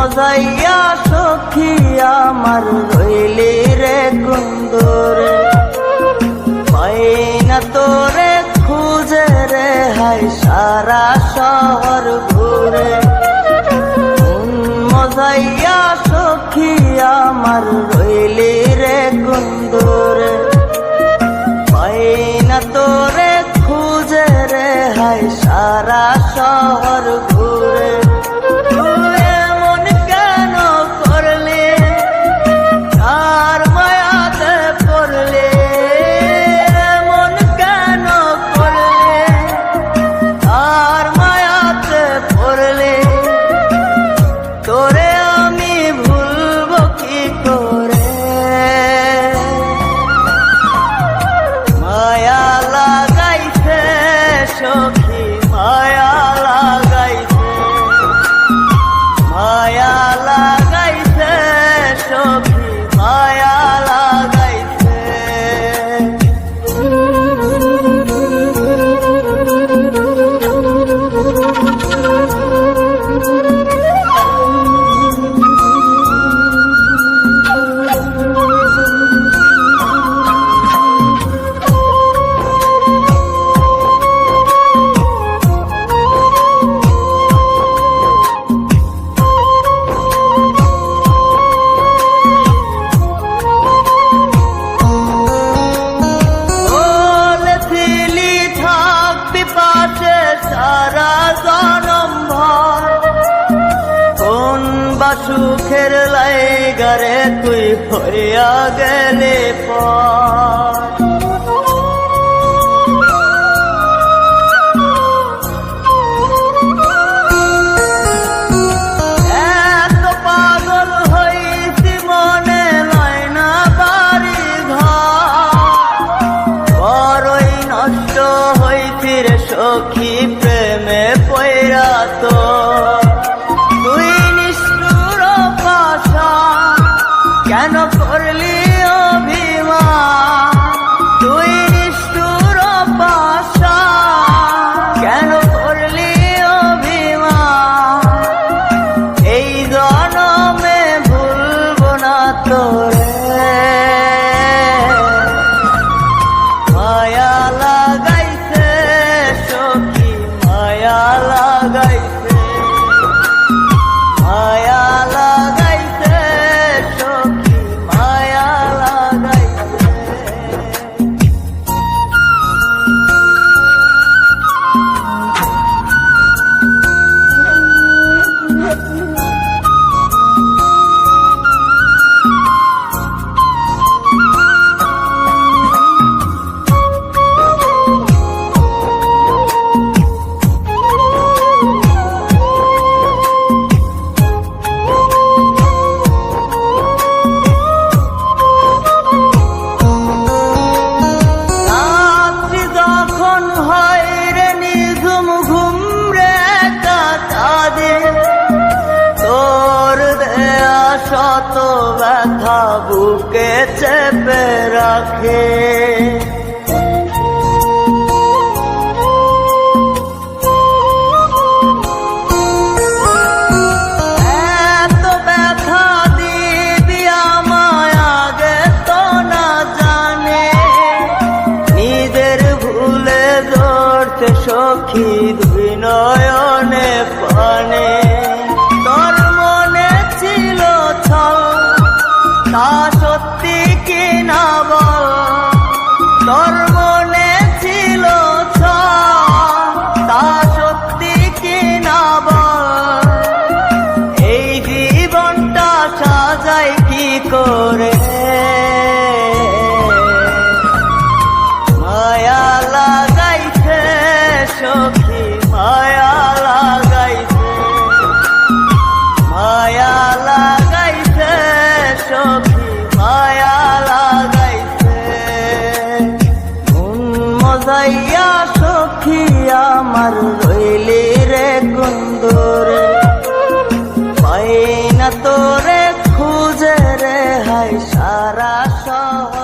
মজাইয়া সখী আমার রইলি রে কুন্দরে, পাই না তোরে খুঁজে রে হাই সারা শহর ঘুরে। মজাইয়া সখী আমার রইলি রে কুন্দরে, পাই না তোরে খুঁজে রে হাই সারা শহর ঘুরে। সখী মায়া লাগাইছে, মায়া লাগাইছে সখী মায়া লাগাইছে। সারা জনম ভর কোন বা সুখের লাইগারে তুই হইয়া গেলে পর। এত পাগল হইছি মনে লয় না বাড়ি ঘর, বড়ই নষ্ট হইছি রে সখী প্রেমে পয়রা। তো তুই নিষ্ঠুর পাশা কেন করলি অভিমান, তুই নিষ্ঠুর পাশা কেন করলি অভিমান। এই জনমে ভুলব না তোরে, মায়া লাগাইছে সখী মায়া লাগাইছে, মায়া লাগাইছে সখী মায়া লাগাইছে। শত ব্যথা বুকে চেপে রাখে, এত ব্যথা দিবি আমায় আগে তো না জানে। নিজের ভুলে ধরতে সখী দুই নয়নে পানে। তা সত্যি কি না বল, তোর মনে ছিল তা সত্যি কি না বল। এই জীবনটা সাজাই কি করে, মায়া লাগাইছে সখী মায়া লাগাইছে, মায়া লাগাইছে সখী মায়া লাগাইছে। মজাইয়া সখী আমার রইলি রে কুন্দরে, পাই না তোরে খুঁজে রে হাই সারা শহর।